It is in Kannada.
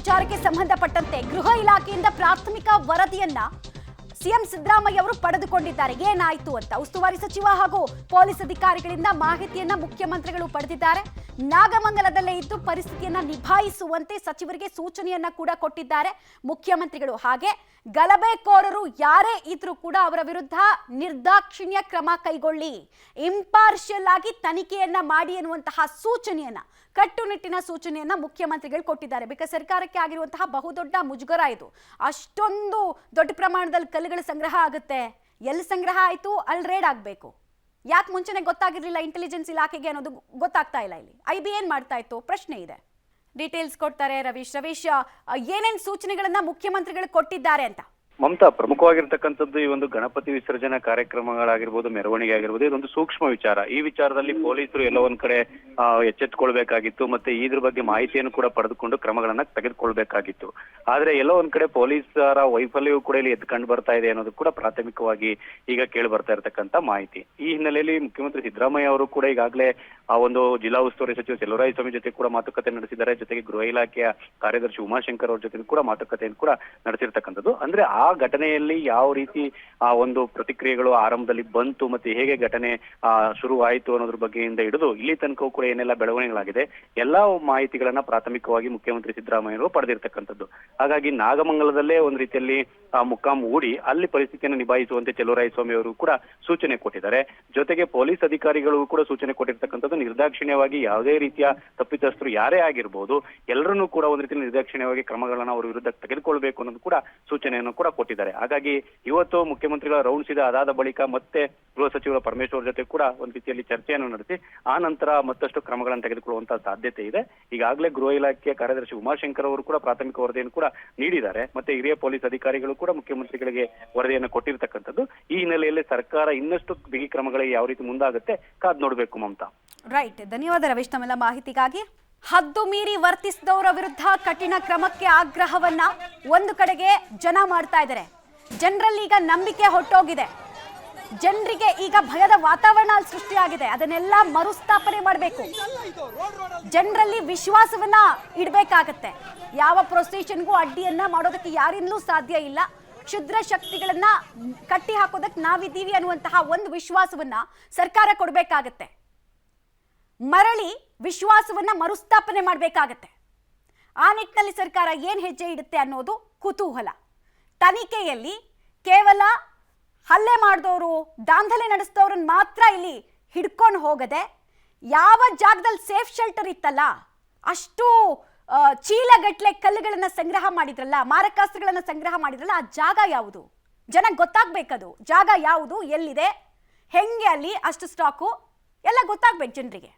ವಿಚಾರಕ್ಕೆ ಸಂಬಂಧಪಟ್ಟಂತೆ ಗೃಹ ಇಲಾಖೆಯಿಂದ ಪ್ರಾಥಮಿಕ ವರದಿಯನ್ನ ಸಿಎಂ ಸಿದ್ದರಾಮಯ್ಯ ಅವರು ಪಡೆದುಕೊಂಡಿದ್ದಾರೆ. ಏನಾಯ್ತು ಅಂತ ಉಸ್ತುವಾರಿ ಸಚಿವ ಹಾಗೂ ಪೊಲೀಸ್ ಅಧಿಕಾರಿಗಳಿಂದ ಮಾಹಿತಿಯನ್ನ ಮುಖ್ಯಮಂತ್ರಿಗಳು ಪಡೆದಿದ್ದಾರೆ. ನಾಗಮಂಗಲದಲ್ಲೇ ಇದ್ದು ಪರಿಸ್ಥಿತಿಯನ್ನ ನಿಭಾಯಿಸುವಂತೆ ಸಚಿವರಿಗೆ ಸೂಚನೆಯನ್ನ ಕೂಡ ಕೊಟ್ಟಿದ್ದಾರೆ ಮುಖ್ಯಮಂತ್ರಿಗಳು. ಹಾಗೆ ಗಲಭೆಕೋರರು ಯಾರೇ ಇದ್ರೂ ಕೂಡ ಅವರ ವಿರುದ್ಧ ನಿರ್ದಾಕ್ಷಿಣ್ಯ ಕ್ರಮ ಕೈಗೊಳ್ಳಿ, ಇಂಪಾರ್ಷಿಯಲ್ ಆಗಿ ತನಿಖೆಯನ್ನ ಮಾಡಿ ಎನ್ನುವಂತಹ ಸೂಚನೆಯನ್ನ, ಕಟ್ಟುನಿಟ್ಟಿನ ಸೂಚನೆಯನ್ನ ಮುಖ್ಯಮಂತ್ರಿಗಳು ಕೊಟ್ಟಿದ್ದಾರೆ. ಬಿಕಾಸ್ ಸರ್ಕಾರಕ್ಕೆ ಆಗಿರುವಂತಹ ಬಹುದೊಡ್ಡ ಮುಜುಗರ ಇದು. ಅಷ್ಟೊಂದು ದೊಡ್ಡ ಪ್ರಮಾಣದಲ್ಲಿ ಕಲ್ಲುಗಳ ಸಂಗ್ರಹ ಆಗುತ್ತೆ, ಎಲ್ಲಿ ಸಂಗ್ರಹ ಆಯ್ತು ಅಲ್ಲಿ ರೇಡ್ ಆಗಬೇಕು. ಯಾಕೆ ಮುಂಚೆನೆ ಗೊತ್ತಾಗಿರ್ಲಿಲ್ಲ ಇಂಟೆಲಿಜೆನ್ಸ್ ಇಲಾಖೆಗೆ ಅನ್ನೋದು ಗೊತ್ತಾಗ್ತಾ ಇಲ್ಲ. ಇಲ್ಲಿ IB ಏನ್ ಮಾಡ್ತಾ ಇತ್ತು ಪ್ರಶ್ನೆ ಇದೆ. ಡೀಟೇಲ್ಸ್ ಕೊಡ್ತಾರೆ ರವೀಶ್. ಏನೇನ್ ಸೂಚನೆಗಳನ್ನ ಮುಖ್ಯಮಂತ್ರಿಗಳು ಕೊಟ್ಟಿದ್ದಾರೆ ಅಂತ? ಮಮತಾ, ಪ್ರಮುಖವಾಗಿರ್ತಕ್ಕಂಥದ್ದು ಈ ಒಂದು ಗಣಪತಿ ವಿಸರ್ಜನಾ ಕಾರ್ಯಕ್ರಮಗಳಾಗಿರ್ಬೋದು, ಮೆರವಣಿಗೆ ಆಗಿರ್ಬೋದು, ಇದೊಂದು ಸೂಕ್ಷ್ಮ ವಿಚಾರ. ಈ ವಿಚಾರದಲ್ಲಿ ಪೊಲೀಸರು ಎಲ್ಲೋ ಒಂದ್ ಕಡೆ ಎಚ್ಚೆತ್ಕೊಳ್ಬೇಕಾಗಿತ್ತು, ಮತ್ತೆ ಇದ್ರ ಬಗ್ಗೆ ಮಾಹಿತಿಯನ್ನು ಕೂಡ ಪಡೆದುಕೊಂಡು ಕ್ರಮಗಳನ್ನ ತೆಗೆದುಕೊಳ್ಬೇಕಾಗಿತ್ತು. ಆದ್ರೆ ಎಲ್ಲೋ ಒಂದ್ ಕಡೆ ಪೊಲೀಸರ ವೈಫಲ್ಯವೂ ಕೂಡ ಇಲ್ಲಿ ಎದ್ದು ಕಂಡು ಬರ್ತಾ ಇದೆ ಅನ್ನೋದು ಕೂಡ ಪ್ರಾಥಮಿಕವಾಗಿ ಈಗ ಕೇಳಿ ಬರ್ತಾ ಇರತಕ್ಕಂತ ಮಾಹಿತಿ. ಈ ಹಿನ್ನೆಲೆಯಲ್ಲಿ ಮುಖ್ಯಮಂತ್ರಿ ಸಿದ್ದರಾಮಯ್ಯ ಅವರು ಕೂಡ ಈಗಾಗಲೇ ಆ ಒಂದು ಜಿಲ್ಲಾ ಉಸ್ತುವಾರಿ ಸಚಿವ ಚೆಲುವರಾಯಸ್ವಾಮಿ ಜೊತೆ ಕೂಡ ಮಾತುಕತೆ ನಡೆಸಿದ್ದಾರೆ. ಜೊತೆಗೆ ಗೃಹ ಇಲಾಖೆಯ ಕಾರ್ಯದರ್ಶಿ ಉಮಾಶಂಕರ್ ಅವ್ರ ಜೊತೆ ಕೂಡ ಮಾತುಕತೆಯನ್ನು ಕೂಡ ನಡೆಸಿರ್ತಕ್ಕಂಥದ್ದು. ಅಂದ್ರೆ ಆ ಘಟನೆಯಲ್ಲಿ ಯಾವ ರೀತಿ ಆ ಒಂದು ಪ್ರತಿಕ್ರಿಯೆಗಳು ಆರಂಭದಲ್ಲಿ ಬಂತು, ಮತ್ತೆ ಹೇಗೆ ಘಟನೆ ಶುರು ಆಯಿತು ಅನ್ನೋದ್ರ ಬಗ್ಗೆಯಿಂದ ಹಿಡಿದು ಇಲ್ಲಿ ತನಕ ಕೂಡ ಏನೆಲ್ಲ ಬೆಳವಣಿಗೆಗಳಾಗಿದೆ ಎಲ್ಲಾ ಮಾಹಿತಿಗಳನ್ನ ಪ್ರಾಥಮಿಕವಾಗಿ ಮುಖ್ಯಮಂತ್ರಿ ಸಿದ್ದರಾಮಯ್ಯರು ಪಡೆದಿರ್ತಕ್ಕಂಥದ್ದು. ಹಾಗಾಗಿ ನಾಗಮಂಗಲದಲ್ಲೇ ಒಂದ್ ರೀತಿಯಲ್ಲಿ ಮುಕ್ಕಾಂ ಹೂಡಿ ಅಲ್ಲಿ ಪರಿಸ್ಥಿತಿಯನ್ನು ನಿಭಾಯಿಸುವಂತೆ ಚೆಲುವರಾಯಸ್ವಾಮಿ ಅವರು ಕೂಡ ಸೂಚನೆ ಕೊಟ್ಟಿದ್ದಾರೆ. ಜೊತೆಗೆ ಪೊಲೀಸ್ ಅಧಿಕಾರಿಗಳು ಕೂಡ ಸೂಚನೆ ಕೊಟ್ಟಿರ್ತಕ್ಕಂಥದ್ದು, ನಿರ್ದಾಕ್ಷಿಣ್ಯವಾಗಿ ಯಾವುದೇ ರೀತಿಯ ತಪ್ಪಿತಸ್ಥರು ಯಾರೇ ಆಗಿರ್ಬೋದು ಎಲ್ಲರನ್ನೂ ಕೂಡ ಒಂದ್ ರೀತಿಯಲ್ಲಿ ನಿರ್ದಾಕ್ಷಿಣ್ಯವಾಗಿ ಕ್ರಮಗಳನ್ನ ಅವರ ವಿರುದ್ಧ ತೆಗೆದುಕೊಳ್ಬೇಕು ಅನ್ನೋದು ಕೂಡ ಸೂಚನೆಯನ್ನು ಕೂಡ ಕೊಟ್ಟಿದ್ದಾರೆ. ಹಾಗಾಗಿ ಇವತ್ತು ಮುಖ್ಯಮಂತ್ರಿಗಳ ರೌಂಡ್ಸ್ ಇದೆ. ಅದಾದ ಬಳಿಕ ಮತ್ತೆ ಗೃಹ ಸಚಿವರ ಪರಮೇಶ್ವರ್ ಜೊತೆ ಕೂಡ ಒಂದ್ ರೀತಿಯಲ್ಲಿ ಚರ್ಚೆಯನ್ನು ನಡೆಸಿ ಆ ನಂತರ ಮತ್ತಷ್ಟು ಕ್ರಮಗಳನ್ನು ತೆಗೆದುಕೊಳ್ಳುವಂತಹ ಸಾಧ್ಯತೆ ಇದೆ. ಈಗಾಗಲೇ ಗೃಹ ಇಲಾಖೆಯ ಕಾರ್ಯದರ್ಶಿ ಉಮಾಶಂಕರ್ ಅವರು ಕೂಡ ಪ್ರಾಥಮಿಕ ವರದಿಯನ್ನು ಕೂಡ ನೀಡಿದ್ದಾರೆ. ಮತ್ತೆ ಹಿರಿಯ ಪೊಲೀಸ್ ಅಧಿಕಾರಿಗಳು ಕೂಡ ಮುಖ್ಯಮಂತ್ರಿಗಳಿಗೆ ವರದಿಯನ್ನು ಕೊಟ್ಟಿರ್ತಕ್ಕಂಥದ್ದು. ಈ ಹಿನ್ನೆಲೆಯಲ್ಲಿ ಸರ್ಕಾರ ಇನ್ನಷ್ಟು ಬಿಗಿ ಕ್ರಮಗಳಿಗೆ ಯಾವ ರೀತಿ ಮುಂದಾಗುತ್ತೆ ಕಾದ್ ನೋಡ್ಬೇಕು ಮಮತಾ. ರೈಟ್, ಧನ್ಯವಾದ ರವೀಶ್ ತಮ್ಮೆಲ್ಲ ಮಾಹಿತಿಗಾಗಿ. ಹದ್ದು ಮೀರಿ ವರ್ತಿಸಿದವರ ವಿರುದ್ಧ ಕಠಿಣ ಕ್ರಮಕ್ಕೆ ಆಗ್ರಹವನ್ನ ಒಂದು ಕಡೆಗೆ ಜನ ಮಾಡ್ತಾ ಇದ್ದಾರೆ. ಜನರಲ್ಲಿ ಈಗ ನಂಬಿಕೆ ಹೊಟ್ಟೋಗಿದೆ. ಜನರಿಗೆ ಈಗ ಭಯದ ವಾತಾವರಣ ಸೃಷ್ಟಿಯಾಗಿದೆ. ಅದನ್ನೆಲ್ಲ ಮರುಸ್ಥಾಪನೆ ಮಾಡಬೇಕು. ಜನರಲ್ಲಿ ವಿಶ್ವಾಸವನ್ನ ಇಡಬೇಕಾಗತ್ತೆ. ಯಾವ ಪ್ರೊಸೆಷನ್ಗೂ ಅಡ್ಡಿಯನ್ನ ಮಾಡೋದಕ್ಕೆ ಯಾರಿಂದಲೂ ಸಾಧ್ಯ ಇಲ್ಲ. ಕ್ಷುದ್ರ ಶಕ್ತಿಗಳನ್ನ ಕಟ್ಟಿ ಹಾಕೋದಕ್ಕೆ ನಾವಿದ್ದೀವಿ ಅನ್ನುವಂತಹ ಒಂದು ವಿಶ್ವಾಸವನ್ನ ಸರ್ಕಾರ ಕೊಡಬೇಕಾಗತ್ತೆ. ಮರಳಿ ವಿಶ್ವಾಸವನ್ನ ಮರುಸ್ಥಾಪನೆ ಮಾಡಬೇಕಾಗತ್ತೆ. ಆ ನಿಟ್ಟಿನಲ್ಲಿ ಸರ್ಕಾರ ಏನ್ ಹೆಜ್ಜೆ ಇಡುತ್ತೆ ಅನ್ನೋದು ಕುತೂಹಲ. ತನಿಖೆಯಲ್ಲಿ ಕೇವಲ ಹಲ್ಲೆ ಮಾಡಿದವರು, ದಾಂಧಲೆ ನಡೆಸಿದವ್ರನ್ನ ಮಾತ್ರ ಇಲ್ಲಿ ಹಿಡ್ಕೊಂಡು ಹೋಗದೆ, ಯಾವ ಜಾಗದಲ್ಲಿ ಸೇಫ್ ಶೆಲ್ಟರ್ ಇತ್ತಲ್ಲ, ಅಷ್ಟು ಚೀಲಗಟ್ಲೆ ಕಲ್ಲುಗಳನ್ನ ಸಂಗ್ರಹ ಮಾಡಿದ್ರಲ್ಲ, ಮಾರಕಾಸ್ತ್ರಗಳನ್ನ ಸಂಗ್ರಹ ಮಾಡಿದ್ರಲ್ಲ, ಆ ಜಾಗ ಯಾವುದು ಜನ ಗೊತ್ತಾಗ್ಬೇಕದು. ಜಾಗ ಯಾವುದು, ಎಲ್ಲಿದೆ, ಹೆಂಗೆ ಅಲ್ಲಿ ಅಷ್ಟು ಸ್ಟಾಕು ಎಲ್ಲ ಗೊತ್ತಾಗ್ಬೇಕು ಜನರಿಗೆ.